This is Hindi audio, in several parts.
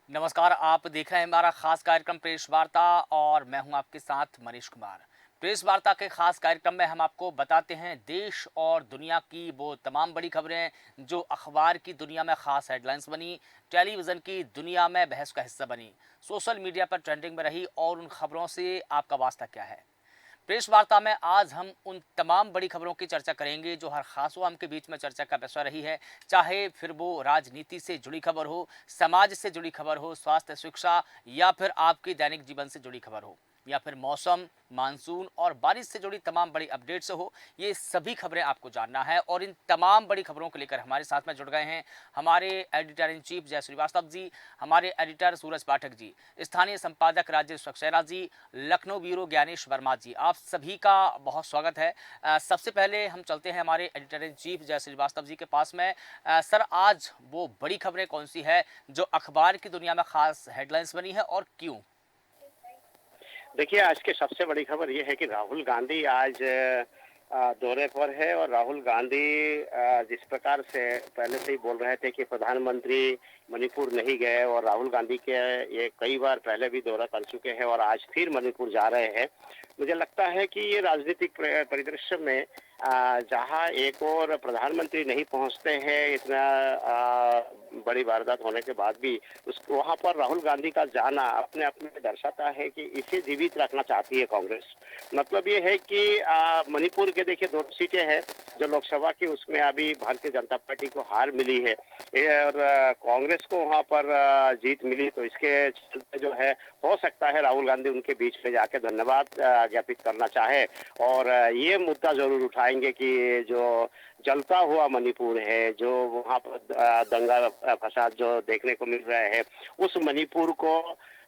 नमस्कार, आप देख रहे हैं हमारा खास कार्यक्रम प्रेस वार्ता और मैं हूं आपके साथ मनीष कुमार। प्रेस वार्ता के खास कार्यक्रम में हम आपको बताते हैं देश और दुनिया की वो तमाम बड़ी खबरें जो अखबार की दुनिया में खास हेडलाइंस बनी, टेलीविज़न की दुनिया में बहस का हिस्सा बनी, सोशल मीडिया पर ट्रेंडिंग में रही और उन खबरों से आपका वास्ता क्या है। प्रेस वार्ता में आज हम उन तमाम बड़ी खबरों की चर्चा करेंगे जो हर खास आम के बीच में चर्चा का विषय रही है, चाहे फिर वो राजनीति से जुड़ी खबर हो, समाज से जुड़ी खबर हो, स्वास्थ्य शिक्षा या फिर आपकी दैनिक जीवन से जुड़ी खबर हो, या फिर मौसम, मानसून और बारिश से जुड़ी तमाम बड़ी अपडेट से हो। ये सभी खबरें आपको जानना है और इन तमाम बड़ी खबरों को लेकर हमारे साथ में जुड़ गए हैं हमारे एडिटर इन चीफ जय श्रीवास्तव जी, हमारे एडिटर सूरज पाठक जी, स्थानीय संपादक राजेश सक्सेना जी, लखनऊ ब्यूरो ज्ञानेश वर्मा जी। आप सभी का बहुत स्वागत है। सबसे पहले हम चलते हैं हमारे एडिटर इन चीफ जय श्रीवास्तव जी के पास में। सर, आज वो बड़ी खबरें कौन सी है जो अखबार की दुनिया में खास हेडलाइंस बनी है और क्यों? देखिए, आज की सबसे बड़ी खबर ये है कि राहुल गांधी आज दौरे पर है और राहुल गांधी जिस प्रकार से पहले से ही बोल रहे थे कि प्रधानमंत्री मणिपुर नहीं गए और राहुल गांधी के ये कई बार पहले भी दौरा कर चुके हैं और आज फिर मणिपुर जा रहे हैं। मुझे लगता है कि ये राजनीतिक परिदृश्य में जहां एक और प्रधानमंत्री नहीं पहुंचते हैं इतना बड़ी वारदात होने के बाद भी उस वहां पर राहुल गांधी का जाना अपने आप में दर्शाता है कि इसे जीवित रखना चाहती है कांग्रेस। मतलब ये है कि मणिपुर के देखिए 2 सीटें हैं जो लोकसभा की, उसमें अभी भारतीय जनता पार्टी को हार मिली है और कांग्रेस को वहां पर जीत मिली, तो इसके चलते जो है हो सकता है राहुल गांधी उनके बीच में जाके धन्यवाद ज्ञापित करना चाहे और ये मुद्दा जरूर उठाएंगे कि जो जलता हुआ मणिपुर है, जो वहां पर दंगा फसाद जो देखने को मिल रहे हैं, उस मणिपुर को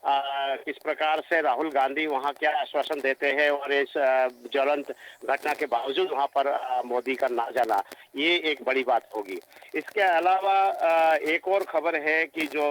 किस प्रकार से राहुल गांधी वहां क्या आश्वासन देते हैं और इस ज्वलंत घटना के बावजूद वहां पर मोदी का ना जाना, ये एक बड़ी बात होगी। इसके अलावा एक और खबर है कि जो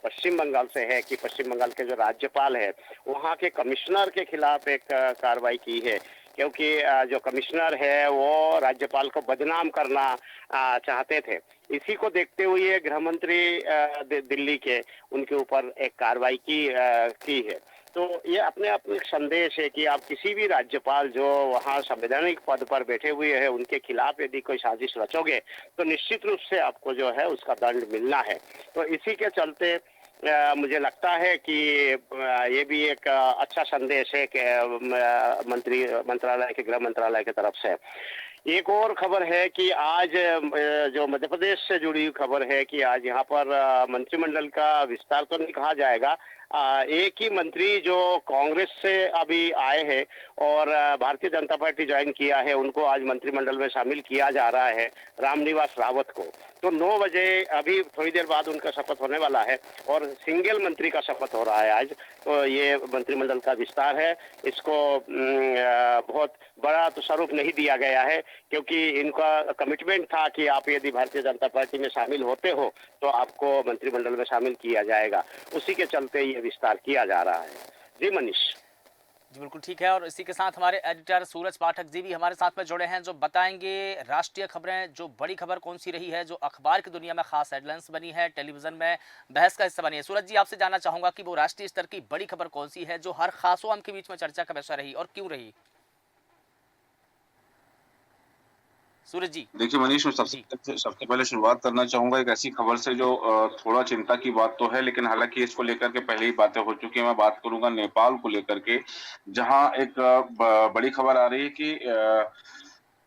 पश्चिम बंगाल से है कि पश्चिम बंगाल के जो राज्यपाल है वहां के कमिश्नर के खिलाफ एक कार्रवाई की है, क्योंकि जो कमिश्नर है वो राज्यपाल को बदनाम करना चाहते थे। इसी को देखते हुए गृह मंत्री दिल्ली के उनके ऊपर एक कार्रवाई की है। तो ये अपने आप में एक संदेश है कि आप किसी भी राज्यपाल जो वहाँ संवैधानिक पद पर बैठे हुए हैं उनके खिलाफ यदि कोई साजिश रचोगे तो निश्चित रूप से आपको जो है उसका दंड मिलना है। तो इसी के चलते मुझे लगता है कि ये भी एक अच्छा संदेश है कि मंत्रालय के गृह मंत्रालय की तरफ से। एक और खबर है कि आज जो मध्य प्रदेश से जुड़ी खबर है कि आज यहाँ पर मंत्रिमंडल का विस्तार तो नहीं कहा जाएगा। एक ही मंत्री जो कांग्रेस से अभी आए हैं और भारतीय जनता पार्टी ज्वाइन किया है, उनको आज मंत्रिमंडल में शामिल किया जा रहा है, रामनिवास रावत को। तो 9 बजे अभी थोड़ी देर बाद उनका शपथ होने वाला है और सिंगल मंत्री का शपथ हो रहा है आज। तो ये मंत्रिमंडल का विस्तार है, इसको बहुत बड़ा तो स्वरूप नहीं दिया गया है, क्योंकि इनका कमिटमेंट था कि आप यदि भारतीय जनता पार्टी में शामिल होते हो तो आपको मंत्रिमंडल में शामिल किया जाएगा। उसी के चलते ये विस्तार किया जा रहा है। जी मनीष। जी बिल्कुल ठीक है, और इसी के साथ हमारे एडिटर सूरज पाठक जी भी हमारे साथ में जुड़े हैं जो बताएंगे राष्ट्रीय खबरें, जो बड़ी खबर कौन सी रही है जो अखबार की दुनिया में खास हेडलाइंस बनी है, टेलीविजन में बहस का हिस्सा बनी है। सूरज जी, आपसे जानना चाहूंगा कि वो राष्ट्रीय स्तर की बड़ी खबर कौन सी है जो हर खासों आम के बीच में चर्चा का विषय रही और क्यों रही? सूरज जी। देखिए मनीष, मैं जी। सबसे पहले शुरुआत करना चाहूँगा एक ऐसी खबर से जो थोड़ा चिंता की बात तो है, लेकिन हालाँकि इसको लेकर के पहले ही बातें हो चुकी हैं। मैं बात करूँगा नेपाल को लेकर के, जहाँ एक बड़ी खबर आ रही है कि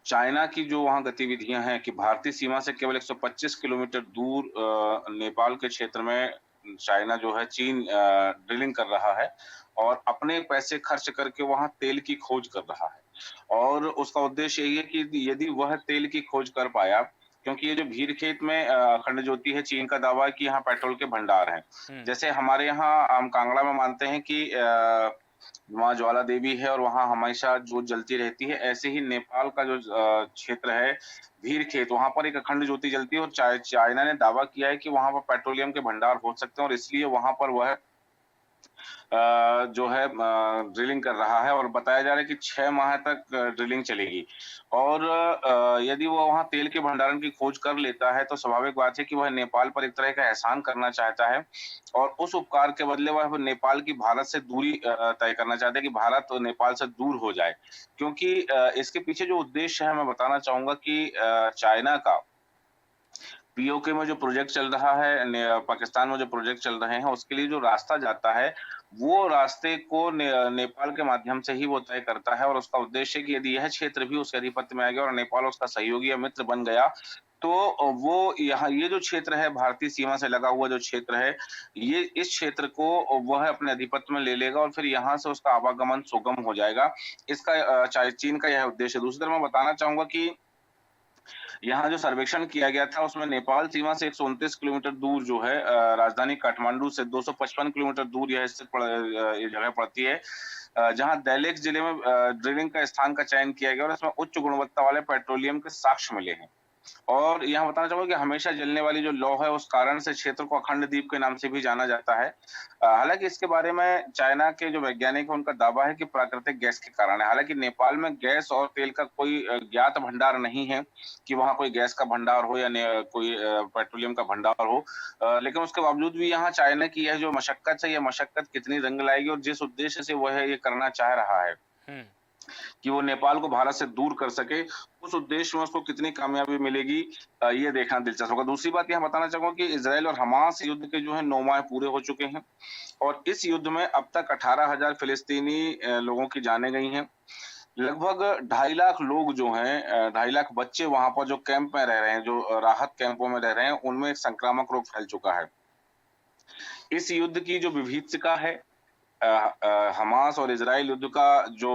चाइना की जो वहाँ गतिविधियाँ हैं कि भारतीय सीमा से केवल 125 किलोमीटर दूर नेपाल के क्षेत्र में चाइना जो है चीन ड्रिलिंग कर रहा है और अपने पैसे खर्च करके वहाँ तेल की खोज कर रहा है। और उसका उद्देश्य यही है कि यदि वह तेल की खोज कर पाया, क्योंकि ये जो भीरखेत में अखंड ज्योति है, चीन का दावा है कि यहाँ पेट्रोल के भंडार हैं। हम्म। जैसे हमारे यहाँ हम कांगड़ा में मानते हैं कि वहाँ ज्वाला देवी है और वहाँ हमेशा जोत जलती रहती है, ऐसे ही नेपाल का जो क्षेत्र है भीरखेत, वहाँ पर एक अखंड ज्योति जलती है और चाइना ने दावा किया है कि वहाँ पर पेट्रोलियम के भंडार हो सकते हैं और इसलिए वहाँ पर वह जो है ड्रिलिंग कर रहा है और बताया जा रहा है कि 6 माह तक ड्रिलिंग चलेगी। और यदि वो वहाँ तेल के भंडारण की खोज कर लेता है, तो स्वाभाविक बात है कि वह नेपाल पर एक तरह का एहसान करना चाहता है और उस उपकार के बदले वह नेपाल की भारत से दूरी तय करना चाहता है कि भारत नेपाल से दूर हो जाए। क्योंकि इसके पीछे जो उद्देश्य है, मैं बताना चाहूँगा कि चाइना का पीओके में जो प्रोजेक्ट चल रहा है, पाकिस्तान में जो प्रोजेक्ट चल रहे हैं, उसके लिए जो रास्ता जाता है, वो रास्ते को नेपाल के माध्यम से ही वो तय करता है और उसका उद्देश्य है कि यदि यह क्षेत्र भी उसके अधिपत्य में आ गया और नेपाल उसका सहयोगी या मित्र बन गया, तो वो यहाँ ये जो क्षेत्र है, भारतीय सीमा से लगा हुआ जो क्षेत्र है, ये इस क्षेत्र को वह अपने अधिपत्य में ले लेगा और फिर यहाँ से उसका आवागमन सुगम हो जाएगा। इसका चीन का यह उद्देश्य है। दूसरी तरफ मैं बताना चाहूँगा कि यहाँ जो सर्वेक्षण किया गया था उसमें नेपाल सीमा से 129 किलोमीटर दूर जो है राजधानी काठमांडू से 255 किलोमीटर दूर यह स्थित ये जगह पड़ती है, जहाँ दैलेख जिले में ड्रिलिंग का स्थान का चयन किया गया और इसमें उच्च गुणवत्ता वाले पेट्रोलियम के साक्ष्य मिले हैं। और यहाँ बताना चाहूँगा कि हमेशा जलने वाली जो लौ है, उस कारण से क्षेत्र को अखंड द्वीप के नाम से भी जाना जाता है। हालाँकि इसके बारे में चाइना के जो वैज्ञानिक हैं, उनका दावा है कि प्राकृतिक गैस के कारण है। हालाँकि नेपाल में गैस और तेल का कोई ज्ञात भंडार नहीं है कि वहाँ कोई गैस का भंडार हो या कोई पेट्रोलियम का भंडार हो। लेकिन उसके बावजूद भी यहाँ चाइना की यह जो मशक्कत है, ये मशक्कत कितनी रंग लाएगी और जिस उद्देश्य से वह ये करना चाह रहा है हम्म। कि वो नेपाल को भारत से दूर कर सके, उस उद्देश्य में उसको कितनी कामयाबी मिलेगी, ये देखना दिलचस्प होगा। दूसरी बात यहाँ बताना चाहूँगा कि इज़राइल और हमास युद्ध के जो है 9 माह पूरे हो चुके हैं और इस युद्ध में अब तक 18,000 फिलिस्तीनी लोगों की जानें गई हैं। लगभग 2.5 लाख लोग जो हैं 2.5 लाख बच्चे वहाँ पर जो कैंप में रह रहे हैं, जो राहत कैंपों में रह रहे हैं, उनमें एक संक्रामक रोग फैल चुका है। इस युद्ध की जो विभीषिका है, हमास और इजराइल युद्ध का जो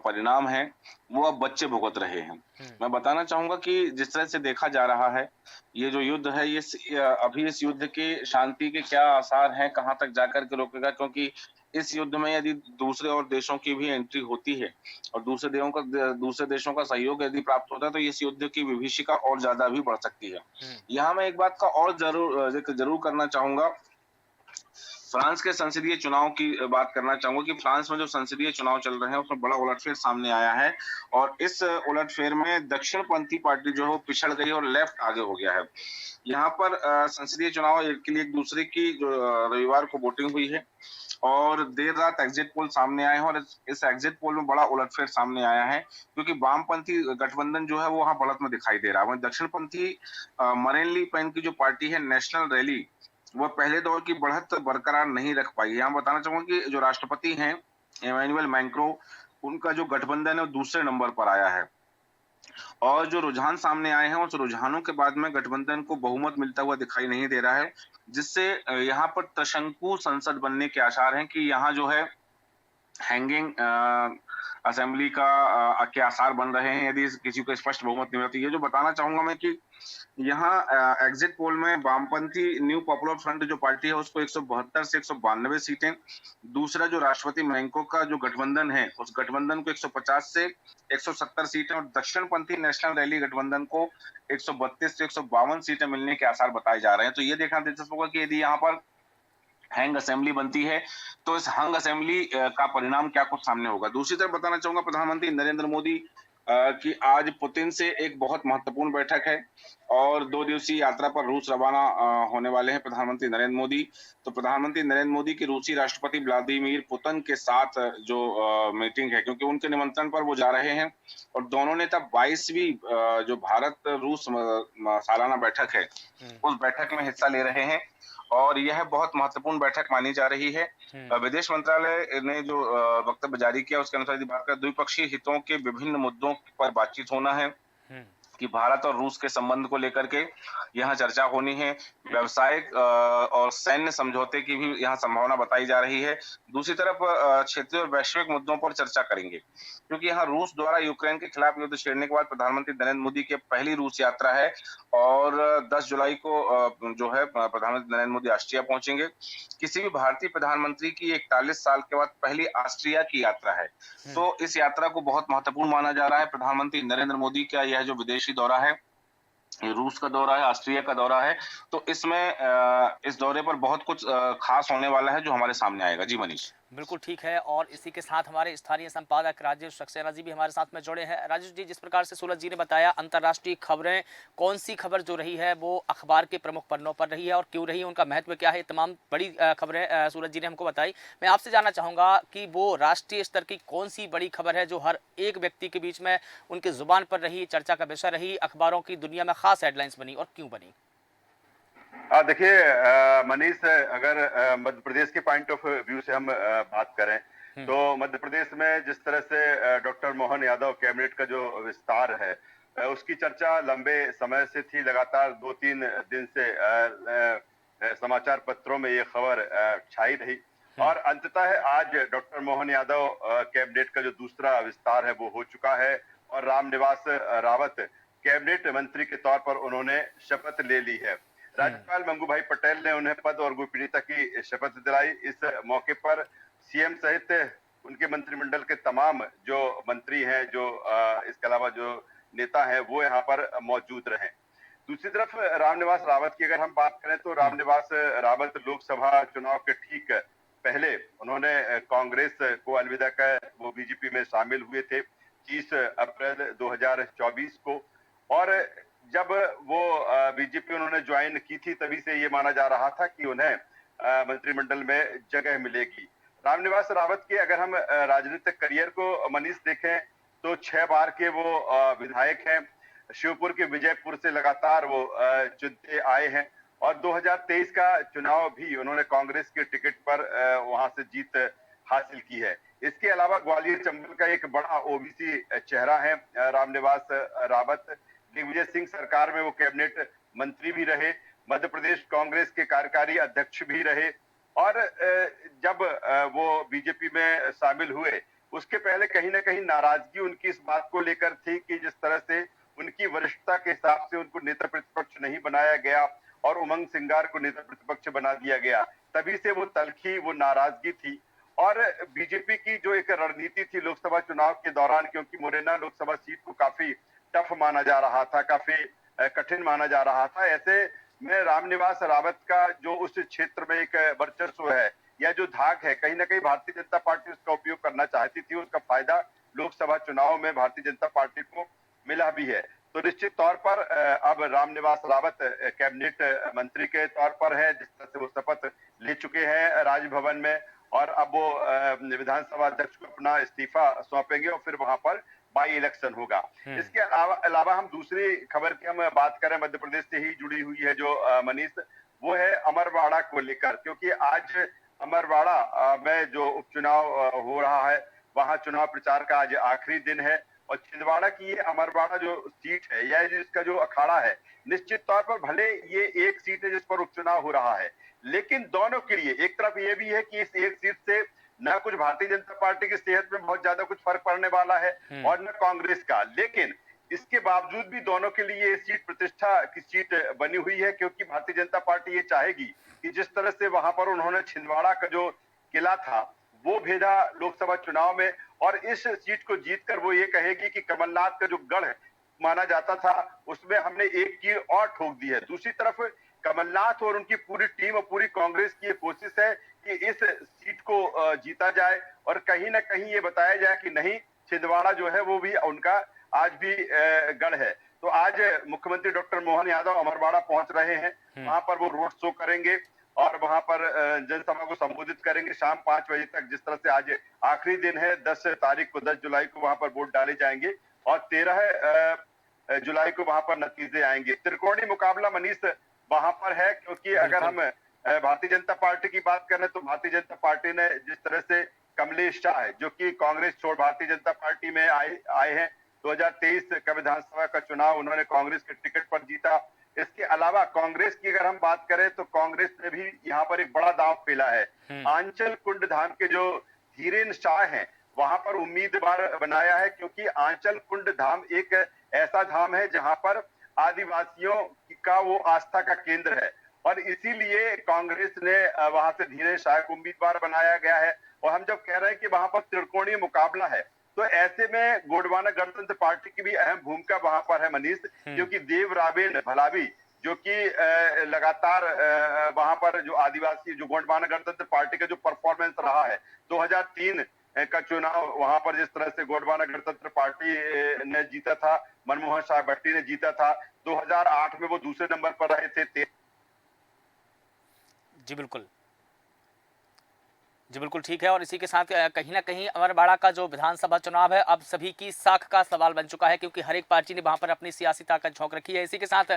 परिणाम है, वो अब बच्चे भुगत रहे हैं। मैं बताना चाहूँगा कि जिस तरह से देखा जा रहा है, ये जो युद्ध है, अभी इस युद्ध के शांति के क्या आसार हैं, कहाँ तक जाकर के रोकेगा, क्योंकि इस युद्ध में यदि दूसरे और देशों की भी एंट्री होती है और दूसरे देशों का सहयोग यदि प्राप्त होता है, तो इस युद्ध की विभीषिका और ज़्यादा भी बढ़ सकती है। यहाँ मैं एक बात का और ज़िक्र ज़रूर करना चाहूँगा, फ्रांस के संसदीय चुनाव की बात करना चाहूंगा कि फ्रांस में जो संसदीय चुनाव चल रहे हैं उसमें बड़ा उलटफेर सामने आया है और इस उलटफेर में दक्षिणपंथी पार्टी जो है वो पिछड़ गई और लेफ्ट आगे हो गया है। यहाँ पर संसदीय चुनाव के लिए एक दूसरे की जो रविवार को वोटिंग हुई है और देर रात एग्जिट पोल सामने आए हैं और इस एग्जिट पोल में बड़ा उलटफेर सामने आया है क्योंकि वामपंथी गठबंधन जो है वो वहां बढ़त में दिखाई दे रहा है। वहीं दक्षिणपंथी मरीन ले पेन की जो पार्टी है नेशनल रैली, वो पहले दौर की बढ़त बरकरार नहीं रख पाई। यहाँ बताना चाहूंगा कि जो राष्ट्रपति हैं इमैनुअल मैक्रों, उनका जो गठबंधन है वो दूसरे नंबर पर आया है और जो रुझान सामने आए हैं उस रुझानों के बाद में गठबंधन को बहुमत मिलता हुआ दिखाई नहीं दे रहा है, जिससे यहाँ पर त्रिशंकु संसद बनने के आसार हैं कि यहाँ जो है हैंगिंग असेंबली के आसार बन रहे हैं यदि किसी को स्पष्ट बहुमत नहीं मिलती। ये जो बताना चाहूंगा मैं कि यहाँ एग्जिट पोल में वामपंथी न्यू पॉपुलर फ्रंट जो पार्टी है उसको 172 से 192 सीटें, दूसरा जो राष्ट्रपति मैक्रों का जो गठबंधन है उस गठबंधन को 150 से 170 सीटें और दक्षिणपंथी नेशनल रैली गठबंधन को 132 से 152 सीटें मिलने के आसार बताए जा रहे हैं। तो ये देखना दिलचस्प होगा कि यदि यहाँ पर हैंग असेंबली बनती है तो इस हैंग असेंबली का परिणाम क्या कुछ सामने होगा। दूसरी तरफ बताना चाहूंगा प्रधानमंत्री नरेंद्र मोदी की आज पुतिन से एक बहुत महत्वपूर्ण बैठक है और 2 दिवसीय यात्रा पर रूस रवाना होने वाले हैं प्रधानमंत्री नरेंद्र मोदी। तो प्रधानमंत्री नरेंद्र मोदी की रूसी राष्ट्रपति व्लादिमीर पुतिन के साथ जो मीटिंग है, क्योंकि उनके निमंत्रण पर वो जा रहे हैं और दोनों नेता 22वीं जो भारत रूस सालाना बैठक है उस बैठक में हिस्सा ले रहे हैं और यह बहुत महत्वपूर्ण बैठक मानी जा रही है। विदेश मंत्रालय ने जो वक्तव्य जारी किया उसके अनुसार बात करें, द्विपक्षीय हितों के विभिन्न मुद्दों पर बातचीत होना है कि भारत और रूस के संबंध को लेकर के यहाँ चर्चा होनी है। व्यावसायिक और सैन्य समझौते की भी यहाँ संभावना बताई जा रही है। दूसरी तरफ क्षेत्रीय और वैश्विक मुद्दों पर चर्चा करेंगे क्योंकि यहाँ रूस द्वारा यूक्रेन के खिलाफ युद्ध छेड़ने के बाद प्रधानमंत्री नरेंद्र मोदी की पहली रूस यात्रा है और 10 जुलाई को जो है प्रधानमंत्री नरेंद्र मोदी ऑस्ट्रिया पहुंचेंगे। किसी भी भारतीय प्रधानमंत्री की 41 साल के बाद पहली ऑस्ट्रिया की यात्रा है, तो इस यात्रा को बहुत महत्वपूर्ण माना जा रहा है। प्रधानमंत्री नरेंद्र मोदी का यह जो विदेशी दौरा है रूस का दौरा है, ऑस्ट्रिया का दौरा है। तो इसमें इस दौरे पर बहुत कुछ खास होने वाला है जो हमारे सामने आएगा। जी मनीष। बिल्कुल ठीक है। और इसी के साथ हमारे स्थानीय संपादक राजेश सक्सेना जी भी हमारे साथ में जुड़े हैं। राजेश जी, जिस प्रकार से सूरज जी ने बताया, अंतर्राष्ट्रीय खबरें, कौन सी खबर जो रही है वो अखबार के प्रमुख पन्नों पर रही है और क्यों रही है, उनका महत्व क्या है, तमाम बड़ी खबरें सूरज जी ने हमको बताई। मैं आपसे जानना चाहूँगा कि वो राष्ट्रीय स्तर की कौन सी बड़ी खबर है जो हर एक व्यक्ति के बीच में उनकी जुबान पर रही, चर्चा का विषय रही, अखबारों की दुनिया में खास हेडलाइंस बनी और क्यों बनी? देखिए मनीष, अगर मध्य प्रदेश के पॉइंट ऑफ व्यू से हम बात करें हम्म। तो मध्य प्रदेश में जिस तरह से डॉक्टर मोहन यादव कैबिनेट का जो विस्तार है, उसकी चर्चा लंबे समय से थी। लगातार 2-3 दिन से समाचार पत्रों में ये खबर छाई रही और अंततः आज डॉक्टर मोहन यादव कैबिनेट का जो दूसरा विस्तार है वो हो चुका है और रामनिवास रावत कैबिनेट मंत्री के तौर पर उन्होंने शपथ ले ली है। राज्यपाल मंगू भाई पटेल ने उन्हें पद और गोपनीयता की शपथ दिलाई। इस मौके पर सीएम सहित उनके मंत्रिमंडल के तमाम जो मंत्री हैं, जो इसके अलावा जो नेता हैं, वो यहाँ पर मौजूद रहे। दूसरी तरफ रामनिवास रावत की अगर हम बात करें तो रामनिवास रावत लोकसभा चुनाव के ठीक पहले उन्होंने कांग्रेस को अलविदा कर वो बीजेपी में शामिल हुए थे 30 अप्रैल 2024 को। और जब वो बीजेपी उन्होंने ज्वाइन की थी तभी से ये माना जा रहा था कि उन्हें मंत्रिमंडल में जगह मिलेगी। रामनिवास रावत के अगर हम राजनीतिक करियर को मनीष देखें तो 6 बार के वो विधायक हैं। शिवपुर के विजयपुर से लगातार वो चुनते आए हैं और 2023 का चुनाव भी उन्होंने कांग्रेस के टिकट पर वहां से जीत हासिल की है। इसके अलावा ग्वालियर चंबल का एक बड़ा ओबीसी चेहरा है रामनिवास रावत। दिग्विजय सिंह सरकार में वो कैबिनेट मंत्री भी रहे, मध्य प्रदेश कांग्रेस के कार्यकारी अध्यक्ष भी रहे और जब वो बीजेपी में शामिल हुए उसके पहले कहीं ना कहीं नाराजगी उनकी इस बात को लेकर थी कि जिस तरह से उनकी वरिष्ठता के हिसाब से उनको नेता प्रतिपक्ष नहीं बनाया गया और उमंग सिंगार को नेता प्रतिपक्ष बना दिया गया। तभी से वो तलखी, वो नाराजगी थी। और बीजेपी की जो एक रणनीति थी लोकसभा चुनाव के दौरान, क्योंकि मुरैना लोकसभा सीट को काफी टफ माना जा रहा था, काफी कठिन माना जा रहा था, ऐसे में रामनिवास रावत का जो उस क्षेत्र में एक वर्चस्व है या जो धाक है, कहीं ना कहीं भारतीय जनता पार्टी उसका उपयोग करना चाहती थी। उसका फायदा लोकसभा चुनाव में भारतीय जनता पार्टी को मिला भी है। तो निश्चित तौर पर अब रामनिवास रावत कैबिनेट मंत्री के तौर पर है, जिस तरह से वो शपथ ले चुके हैं राजभवन में और अब वो विधानसभा अध्यक्ष को अपना इस्तीफा सौंपेंगे और फिर वहां पर बाई इलेक्शन होगा। इसके अलावा हम दूसरी खबर की हम बात करें, मध्य प्रदेश से ही जुड़ी हुई है जो मनीष, वो है अमरवाड़ा को लेकर, क्योंकि आज अमरवाड़ा में जो उपचुनाव हो रहा है वहां चुनाव प्रचार का आज आखिरी दिन है और छिंदवाड़ा की ये अमरवाड़ा जो सीट है या जिसका जो अखाड़ा है, निश्चित तौर पर भले ये एक सीट है जिस पर उपचुनाव हो रहा है, लेकिन दोनों के लिए एक तरफ ये भी है कि इस एक सीट से न कुछ भारतीय जनता पार्टी की सेहत में बहुत ज्यादा कुछ फर्क पड़ने वाला है और न कांग्रेस का, लेकिन इसके बावजूद भी दोनों के लिए ये सीट प्रतिष्ठा की सीट बनी हुई है, क्योंकि भारतीय जनता पार्टी ये चाहेगी कि जिस तरह से वहां पर उन्होंने छिंदवाड़ा का जो किला था वो भेजा लोकसभा चुनाव में और इस सीट को जीतकर वो ये कहेगी कि कमलनाथ का जो गढ़ माना जाता था उसमें हमने एक कील और ठोक दी है। दूसरी तरफ कमलनाथ और उनकी पूरी टीम और पूरी कांग्रेस की ये कोशिश है कि इस सीट को जीता जाए और कहीं ना कहीं ये बताया जाए कि नहीं, छिंदवाड़ा जो है वो भी उनका आज भी गढ़ है। तो आज मुख्यमंत्री डॉक्टर मोहन यादव अमरवाड़ा पहुंच रहे हैं, वहां पर वो रोड शो करेंगे और वहां पर जनसभा को संबोधित करेंगे शाम 5 बजे तक। जिस तरह से आज आखिरी दिन है, 10 जुलाई को वहां पर वोट डाले जाएंगे और 13 जुलाई को वहां पर नतीजे आएंगे। त्रिकोणीय मुकाबला मनीष वहां पर है, क्योंकि अगर हम भारतीय जनता पार्टी की बात करें तो भारतीय जनता पार्टी ने जिस तरह से कमलेश शाह जो कि कांग्रेस छोड़ भारतीय जनता पार्टी में आए हैं, 2023 का विधानसभा का चुनाव उन्होंने कांग्रेस के टिकट पर जीता। इसके अलावा कांग्रेस की अगर हम बात करें तो कांग्रेस ने भी यहाँ पर एक बड़ा दांव खेला है। आंचल कुंड धाम के जो धीरेन शाह हैं वहां पर उम्मीदवार बनाया है, क्योंकि आंचल कुंड धाम एक ऐसा धाम है जहां पर आदिवासियों का वो आस्था का केंद्र है और इसीलिए कांग्रेस ने वहां से धीरेन शाह को उम्मीदवार बनाया गया है। और हम जब कह रहे हैं कि वहां पर त्रिकोणीय मुकाबला है तो ऐसे में गोंडवाना गणतंत्र पार्टी की भी अहम भूमिका वहां पर है मनीष, क्योंकि देव रावेन भलावी जो कि लगातार वहां पर जो आदिवासी जो गोंडवाना गणतंत्र पार्टी का जो परफॉर्मेंस रहा है 2003 का चुनाव वहां पर जिस तरह से गोंडवाना गणतंत्र पार्टी ने जीता था, मनमोहन शाह भट्टी ने जीता था, 2008 में वो दूसरे नंबर पर रहे थे। जी बिल्कुल, जी बिल्कुल ठीक है। और इसी के साथ कहीं ना कहीं अमरवाड़ा का जो विधानसभा चुनाव है अब सभी की साख का सवाल बन चुका है, क्योंकि हर एक पार्टी ने वहां पर अपनी सियासी ताकत झोंक रखी है। इसी के साथ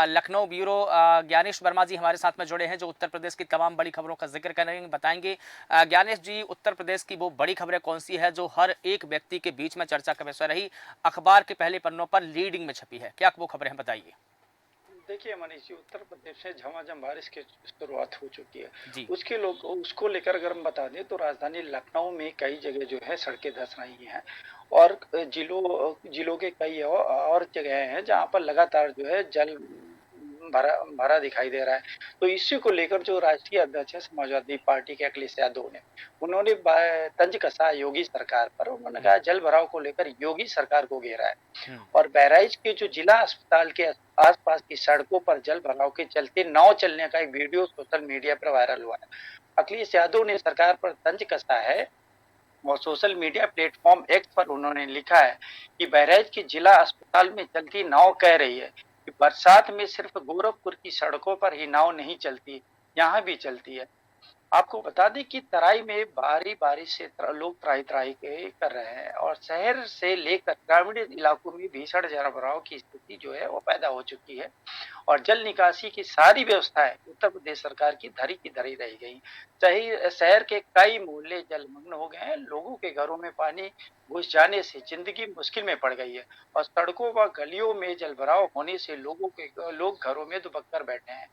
लखनऊ ब्यूरो ज्ञानेश वर्मा जी हमारे साथ में जुड़े हैं, जो उत्तर प्रदेश की तमाम बड़ी खबरों का जिक्र करेंगे, बताएंगे। ज्ञानेश जी, उत्तर प्रदेश की वो बड़ी खबरें कौन सी है जो हर एक व्यक्ति के बीच में चर्चा का विषय रही, अखबार के पहले पन्नों पर लीडिंग में छपी है, क्या वो खबरें हैं, बताइए। देखिए मनीष जी, उत्तर प्रदेश में झमाझम बारिश की शुरुआत हो चुकी है। जी। उसको लेकर अगर हम बता दें तो राजधानी लखनऊ में कई जगह जो है सड़कें धंस रही हैं, और जिलों के कई और जगह हैं जहां पर लगातार जो है जल भरा भरा दिखाई दे रहा है। तो इसी को लेकर जो राष्ट्रीय अध्यक्ष है समाजवादी पार्टी के अखिलेश यादव ने, उन्होंने तंज कसा योगी सरकार पर। उन्होंने कहा जल भराव को लेकर योगी सरकार को घेरा है, और बहराइच के जो जिला अस्पताल के आसपास की सड़कों पर जल भराव के चलते नाव चलने का एक वीडियो सोशल मीडिया पर वायरल हुआ है। अखिलेश यादव ने सरकार पर तंज कसा है, और सोशल मीडिया प्लेटफॉर्म एक्स पर उन्होंने लिखा है कि बहराइच के जिला अस्पताल में चलती नाव कह रही है कि बरसात में सिर्फ गोरखपुर की सड़कों पर ही नाव नहीं चलती, यहाँ भी चलती है। आपको बता दें कि तराई में भारी बारिश से लोग त्राही त्राही कर रहे हैं, और शहर से लेकर ग्रामीण इलाकों में भीषण जलभराव की स्थिति जो है वो पैदा हो चुकी है, और जल निकासी की सारी व्यवस्थाएं उत्तर प्रदेश सरकार की धरी की धरी रह गई। शहर के कई मोहल्ले जलमग्न हो गए हैं, लोगों के घरों में पानी घुस जाने से जिंदगी मुश्किल में पड़ गई है, और सड़कों व गलियों में जलभराव होने से लोग घरों में दुबक कर बैठे हैं।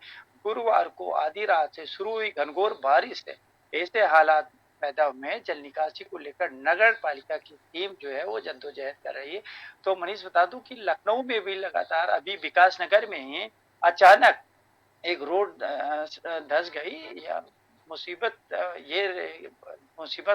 गुरुवार को आधी रात से शुरू हुई घनघोर बारिश से ऐसे हालात पैदा हुए हैं, जल निकासी को लेकर नगर पालिका की टीम जो है वो जद्दोजहद कर रही है। तो मनीष बता दूं कि लखनऊ में भी लगातार अभी विकास नगर में ही अचानक एक रोड धंस गई, या मुसीबत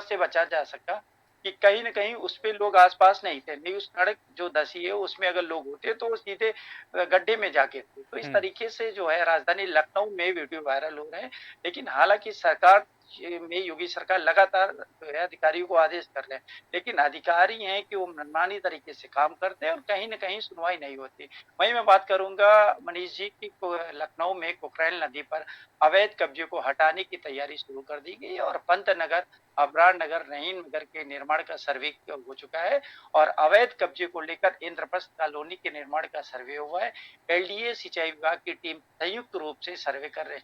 से बचा जा सका कि कहीं न कहीं उस पे लोग आसपास नहीं थे। नहीं, उस सड़क जो धंसी है उसमें अगर लोग होते तो वो सीधे गड्ढे में जाके थे। तो इस तरीके से जो है राजधानी लखनऊ में वीडियो वायरल हो रहे हैं, लेकिन हालांकि सरकार में योगी सरकार लगातार जो है अधिकारियों को आदेश कर रहे हैं, लेकिन अधिकारी हैं कि वो मनमानी तरीके से काम करते हैं और कहीं न कहीं सुनवाई नहीं होती। वहीं मैं बात करूंगा मनीष जी की लखनऊ में कोकरेल नदी पर अवैध कब्जे को हटाने की तैयारी शुरू कर दी गई है, और पंत नगर, अबरार नगर, रहीम नगर के निर्माण का सर्वे हो चुका है, और अवैध कब्जे को लेकर इंद्रप्रस्थ कॉलोनी के निर्माण का सर्वे हुआ है। एलडीए सिंचाई विभाग की टीम संयुक्त रूप से सर्वे कर रही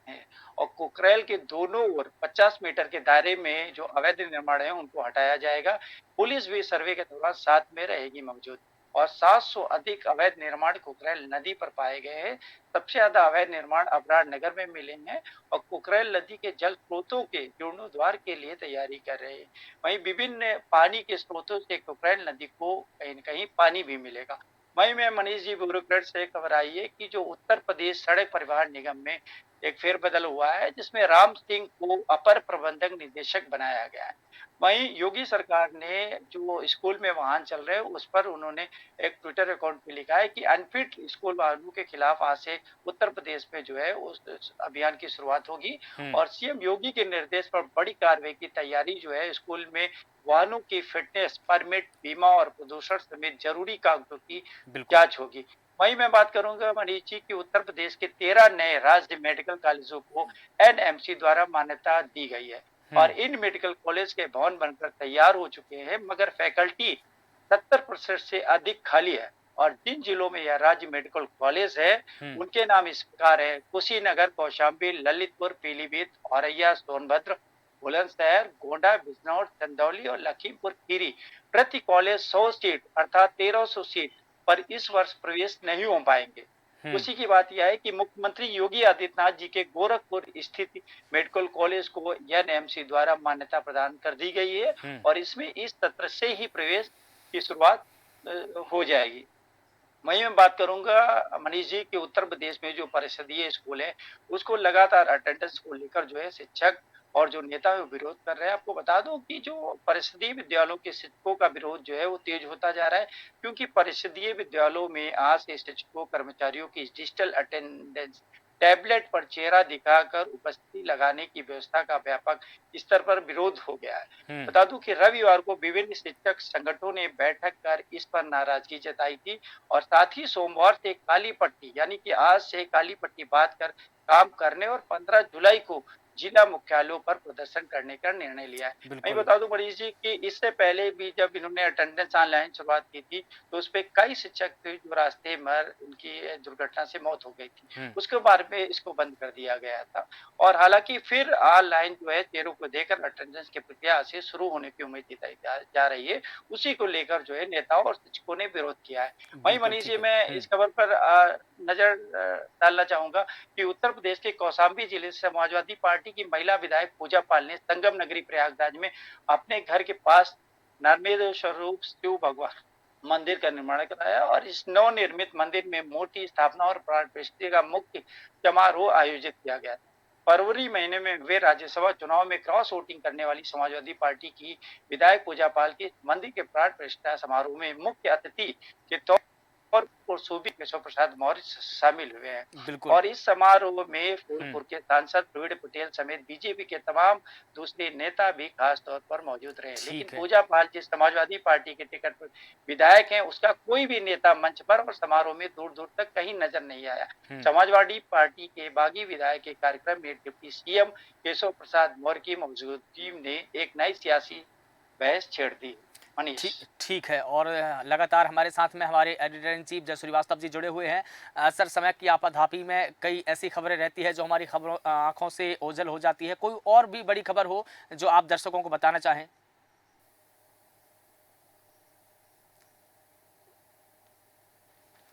है, और कोकरेल के दोनों ओर 50 मीटर के दायरे में जो अवैध निर्माण है उनको हटाया जाएगा। पुलिस भी सर्वे के दौरान साथ में रहेगी मौजूद, और 700 अधिक अवैध निर्माण कोकरेल नदी पर पाए गए हैं। सबसे ज्यादा अवैध निर्माण अबरार नगर में मिले हैं, और कोकरेल नदी के जल स्रोतों के जीर्णोद्वार के लिए तैयारी कर रहे हैं। वहीं विभिन्न पानी के स्रोतों से कोकरेल नदी को कहीं न कहीं पानी भी मिलेगा। वहीं में मनीष जी ब्यूरोक्रेट से खबर आई है कि जो उत्तर प्रदेश सड़क परिवहन निगम में एक फेरबदल हुआ है, जिसमें राम सिंह को अपर प्रबंधक निदेशक बनाया गया है। वहीं योगी सरकार ने जो स्कूल में वाहन चल रहे हैं उस पर उन्होंने एक ट्विटर अकाउंट पे लिखा है कि अनफिट स्कूल वाहनों के खिलाफ आज से उत्तर प्रदेश में जो है उस अभियान की शुरुआत होगी, और सीएम योगी के निर्देश पर बड़ी कार्रवाई की तैयारी जो है स्कूल में वाहनों की फिटनेस, परमिट, बीमा और प्रदूषण समेत जरूरी कागजों की जांच होगी। वहीं मैं बात करूंगा मनीष जी की उत्तर प्रदेश के 13 नए राज्य मेडिकल कॉलेजों को एनएमसी द्वारा मान्यता दी गई है, और इन मेडिकल कॉलेज के भवन बनकर तैयार हो चुके हैं, मगर फैकल्टी 70% से अधिक खाली है। और जिन जिलों में यह राज्य मेडिकल कॉलेज है उनके नाम इस प्रकार है: कुशीनगर, कौशाम्बी, ललितपुर, पीलीभीत, औरैया, सोनभद्र, बुलंदशहर, गोंडा, बिजनौर, चंदौली और लखीमपुर खीरी। प्रति कॉलेज 100 सीट अर्थात 1300 सीट पर इस वर्ष प्रवेश नहीं हो पाएंगे। उसी की बात यह है कि मुख्यमंत्री योगी आदित्यनाथ जी के गोरखपुर स्थित मेडिकल कॉलेज को एनएमसी द्वारा मान्यता प्रदान कर दी गई है, और इसमें इस सत्र से ही प्रवेश की शुरुआत हो जाएगी। वहीं मैं बात करूंगा मनीष जी कि उत्तर प्रदेश में जो परिषदीय स्कूल है उसको लगातार अटेंडेंस को लेकर जो है शिक्षक और जो नेता है वो विरोध कर रहे हैं। आपको बता दूं कि जो परिषदीय विद्यालयों के शिक्षकों का विरोध जो है वो तेज होता जा रहा है, क्योंकि परिषदीय विद्यालयों में आज से शिक्षकों कर्मचारियों की डिजिटल अटेंडेंस, टैबलेट पर चेहरा दिखाकर उपस्थिति लगाने की व्यवस्था का व्यापक स्तर पर विरोध हो गया है। बता दूं कि रविवार को विभिन्न शिक्षक संगठनों ने बैठक कर इस पर नाराजगी जताई थी और साथ ही सोमवार से काली पट्टी यानी कि आज से काली पट्टी बांध कर काम करने और 15 जुलाई को जिला मुख्यालयों पर प्रदर्शन करने का निर्णय लिया है। मैं बिल्कुल। बता दूं मनीष जी कि इससे पहले भी जब इन्होंने अटेंडेंस ऑनलाइन शुरुआत की थी, तो उसपे कई शिक्षक थे जो रास्ते में उनकी दुर्घटना से मौत हो गई थी। हम्म। उसके बाद में इसको बंद कर दिया गया था और हालांकि फिर ऑनलाइन जो है चेहरों को देकर अटेंडेंस की प्रक्रिया आज से शुरू होने की उम्मीद जताई जा रही है। उसी को लेकर जो है नेताओं और शिक्षकों ने विरोध किया है। वहीं बिल्कुल मनीष ठीक जी है। मैं इस खबर पर नजर डालना चाहूंगा कि उत्तर प्रदेश के कौशाम्बी जिले से समाजवादी पार्टी की महिला विधायक पूजा पाल ने संगम नगरी प्रयागराज में अपने घर के पास नर्मदे स्वरूप शिव भगवान मंदिर का निर्माण कराया और इस नवनिर्मित मंदिर में मूर्ति स्थापना और प्राण प्रतिष्ठा का मुख्य समारोह आयोजित किया गया। फरवरी महीने में वे राज्यसभा चुनाव में क्रॉस वोटिंग करने वाली समाजवादी पार्टी की विधायक पूजा पाल के मंदिर के प्राण प्रतिष्ठा समारोह में मुख्य अतिथि के तौर पर सूबी केशव प्रसाद मौर्य शामिल हुए हैं बिल्कुल और इस समारोह में फूलपुर के सांसद प्रवीण पटेल समेत बीजेपी के तमाम दूसरे नेता भी खास तौर पर मौजूद रहे। लेकिन ठीक है। पूजा पाल जिस समाजवादी पार्टी के टिकट पर विधायक हैं, उसका कोई भी नेता मंच पर और समारोह में दूर दूर तक कहीं नजर नहीं आया। समाजवादी पार्टी के बागी विधायक के कार्यक्रम में डिप्टी सीएम केशव प्रसाद मौर्य की मौजूदगी ने एक नई सियासी बहस छेड़ दी। मनीष ठीक ठीक है। और लगातार हमारे साथ में हमारे एडिटर इन चीफ जय श्रीवास्तव जी जुड़े हुए हैं। सर, समय की आपाधापी में कई ऐसी खबरें रहती है जो हमारी खबरों आंखों से ओझल हो जाती है। कोई और भी बड़ी खबर हो जो आप दर्शकों को बताना चाहें?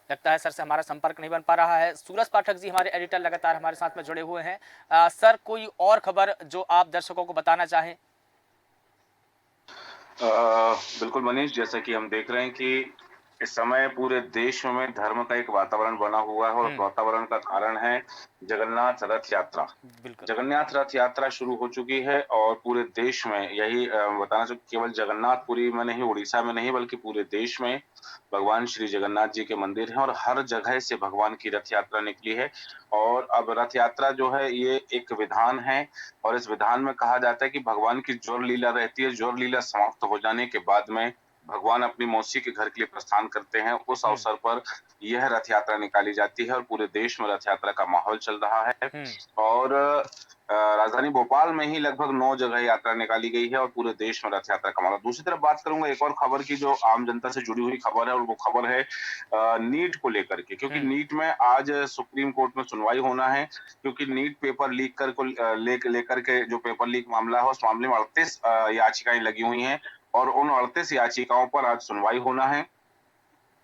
लगता है सर से हमारा संपर्क नहीं बन पा रहा है। सूरज पाठक जी हमारे एडिटर लगातार हमारे साथ में जुड़े हुए हैं। सर, कोई और खबर जो आप दर्शकों को बताना चाहें? बिल्कुल मनीष, जैसा कि हम देख रहे हैं कि इस समय पूरे देश में धर्म का एक वातावरण बना हुआ है और उस वातावरण का कारण है जगन्नाथ रथ यात्रा। बिल्कुल। जगन्नाथ रथ यात्रा शुरू हो चुकी है और पूरे देश में यही बताना चाहिए, केवल जगन्नाथपुरी में नहीं, उड़ीसा में नहीं, बल्कि पूरे देश में भगवान श्री जगन्नाथ जी के मंदिर हैं और हर जगह से भगवान की रथ यात्रा निकली है। और अब रथ यात्रा जो है ये एक विधान है और इस विधान में कहा जाता है कि भगवान की जोर लीला रहती है। जोर लीला समाप्त हो जाने के बाद में भगवान अपनी मौसी के घर के लिए प्रस्थान करते हैं। उस अवसर पर यह रथ यात्रा निकाली जाती है और पूरे देश में रथ यात्रा का माहौल चल रहा है। और राजधानी भोपाल में ही लगभग 9 जगह यात्रा निकाली गई है और पूरे देश में रथ यात्रा का माहौल। दूसरी तरफ बात करूंगा एक और खबर की जो आम जनता से जुड़ी हुई खबर है और वो खबर है नीट को लेकर के, क्योंकि नीट में आज सुप्रीम कोर्ट में सुनवाई होना है। क्योंकि नीट पेपर लीक कर को लेकर के जो पेपर लीक मामला है उस मामले में 38 याचिकाएं लगी हुई हैं और उन 38 याचिकाओं पर आज सुनवाई होना है।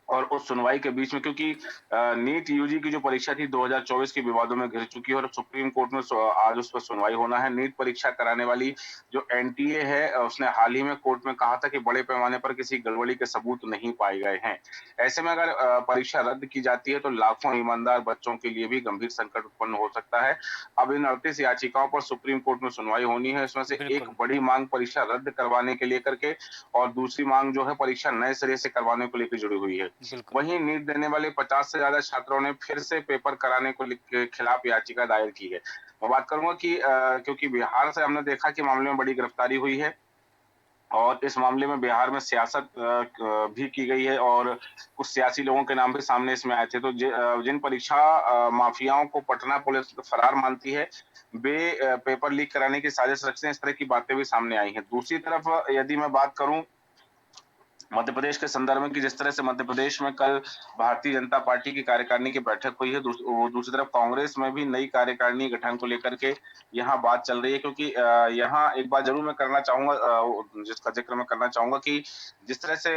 और उस सुनवाई के बीच में, क्योंकि नीट यूजी की जो परीक्षा थी 2024 के विवादों में घिर चुकी है और सुप्रीम कोर्ट में आज उस पर सुनवाई होना है। नीट परीक्षा कराने वाली जो एनटीए है उसने हाल ही में कोर्ट में कहा था कि बड़े पैमाने पर किसी गड़बड़ी के सबूत नहीं पाए गए हैं। ऐसे में अगर परीक्षा रद्द की जाती है तो लाखों ईमानदार बच्चों के लिए भी गंभीर संकट उत्पन्न हो सकता है। अब इन 38 याचिकाओं पर सुप्रीम कोर्ट में सुनवाई होनी है। इसमें से एक बड़ी मांग परीक्षा रद्द करवाने के लेकर के और दूसरी मांग जो है परीक्षा नए सिरे से करवाने को लेकर जुड़ी हुई है। वहीं नीट देने वाले 50 से ज्यादा छात्रों ने फिर से पेपर कराने को खिलाफ याचिका दायर की है। मैं बात करूंगा कि क्योंकि बिहार से हमने देखा कि मामले में बड़ी गिरफ्तारी हुई है और इस मामले में बिहार में सियासत भी की गई है और कुछ सियासी लोगों के नाम भी सामने इसमें आए थे। तो जिन परीक्षा माफियाओं को पटना पुलिस फरार मानती है वे पेपर लीक कराने की साजिश रचते हैं, इस तरह की बातें भी सामने आई हैं। दूसरी तरफ यदि मैं बात करूं मध्य प्रदेश के संदर्भ में कि जिस तरह से मध्य प्रदेश में कल भारतीय जनता पार्टी की कार्यकारिणी की बैठक हुई है, दूसरी तरफ कांग्रेस में भी नई कार्यकारिणी गठन को लेकर के यहाँ बात चल रही है। क्योंकि यहाँ एक बात जरूर मैं करना चाहूंगा, जिसका जिक्र मैं करना चाहूंगा कि जिस तरह से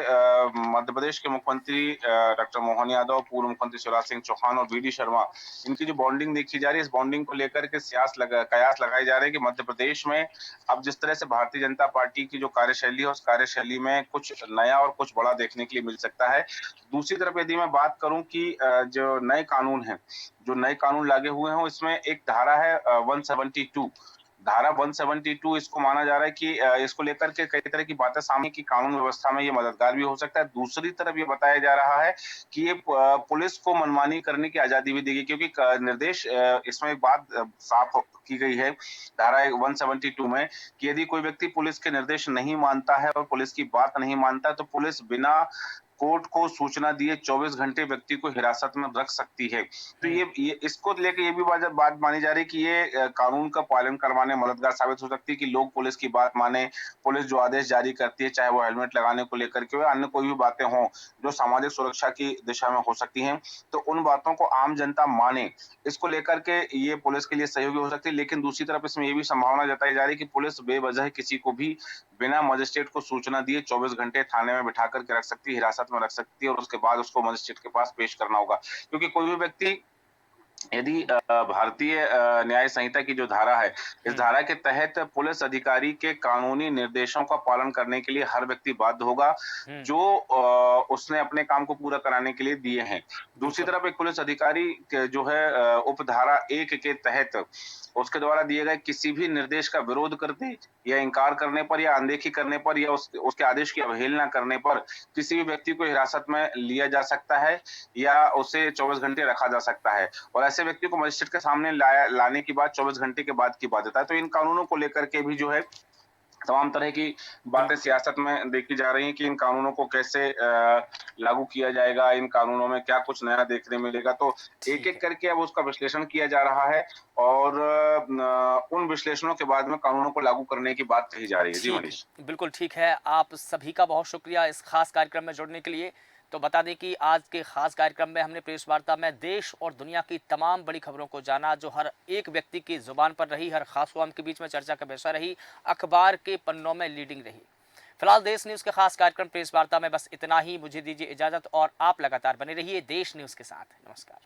मध्य प्रदेश के मुख्यमंत्री डॉक्टर मोहन यादव, पूर्व मुख्यमंत्री शिवराज सिंह चौहान और वी.डी. शर्मा, इनकी जो बॉन्डिंग देखी जा रही है, इस बॉन्डिंग को लेकर के कयास लगाए जा रहे हैं कि मध्य प्रदेश में अब जिस तरह से भारतीय जनता पार्टी की जो कार्यशैली है उस कार्यशैली में कुछ नया और कुछ बड़ा देखने के लिए मिल सकता है। दूसरी तरफ यदि मैं बात करूं कि जो नए कानून हैं, जो नए कानून लागू हुए हैं इसमें एक धारा है 172 धारा 172 इसको माना जा रहा है कि इसको लेकर के कई तरह की बातें सामने की कानून व्यवस्था में ये मददगार भी हो सकता है। दूसरी तरफ ये बताया जा रहा है कि ये पुलिस को मनमानी करने की आजादी भी देगी, क्योंकि निर्देश इसमें एक बात साफ की गई है धारा 172 में कि यदि कोई व्यक्ति पुलिस के निर्देश नहीं मानता है और पुलिस की बात नहीं मानता है तो पुलिस बिना कोर्ट को सूचना दिए 24 घंटे व्यक्ति को हिरासत में रख सकती है। तो ये इसको लेकर ये भी बात मानी जा रही है कि ये कानून का पालन करवाने मददगार साबित हो सकती है कि लोग पुलिस की बात माने, पुलिस जो आदेश जारी करती है, चाहे वो हेलमेट लगाने को लेकर के अन्य कोई भी बातें हों जो सामाजिक सुरक्षा की दिशा में हो सकती हैं, तो उन बातों को आम जनता माने, इसको लेकर के ये पुलिस के लिए सहयोगी हो सकती है। लेकिन दूसरी तरफ इसमें ये भी संभावना जताई जा रही है कि पुलिस बेवजह किसी को भी बिना मजिस्ट्रेट को सूचना दिए 24 घंटे थाने में बिठा करके रख सकती है, हिरासत में रख सकती है और उसके बाद उसको मजिस्ट्रेट के पास पेश करना होगा। क्योंकि कोई भी व्यक्ति यदि भारतीय न्याय संहिता की जो धारा है, इस धारा के तहत पुलिस अधिकारी के कानूनी निर्देशों का पालन करने के लिए हर व्यक्ति बाध्य होगा जो उसने अपने काम को पूरा कराने के लिए दिए हैं। दूसरी तरफ एक पुलिस अधिकारी जो है उपधारा 1 के तहत उसके द्वारा दिए गए किसी भी निर्देश का विरोध करते या इंकार करने पर या अनदेखी करने पर या उसके आदेश की अवहेलना करने पर किसी भी व्यक्ति को हिरासत में लिया जा सकता है या उसे 24 घंटे रखा जा सकता है और ऐसे व्यक्ति को मजिस्ट्रेट के सामने लाने की बात 24 घंटे के बाद की बाध्यता है। तो इन कानूनों को लेकर के भी जो है तमाम तरह की बातें सियासत में देखी जा रही हैं कि इन कानूनों को कैसे लागू किया जाएगा, इन कानूनों में क्या कुछ नया देखने मिलेगा। तो एक-एक करके अब उसका विश्लेषण किया जा रहा है और उन विश्लेषणों के बाद में कानूनों को लागू करने की बात कही जा रही है। जी मनीष। बिल्कुल ठीक है। आप सभी का बहुत शुक्रिया इस खास कार्यक्रम में जुड़ने के लिए। तो बता दें कि आज के खास कार्यक्रम में हमने प्रेस वार्ता में देश और दुनिया की तमाम बड़ी खबरों को जाना जो हर एक व्यक्ति की जुबान पर रही, हर खास कौम के बीच में चर्चा का विषय रही, अखबार के पन्नों में लीडिंग रही। फिलहाल देश न्यूज़ के खास कार्यक्रम प्रेस वार्ता में बस इतना ही। मुझे दीजिए इजाज़त और आप लगातार बने रहिए देश न्यूज़ के साथ। नमस्कार।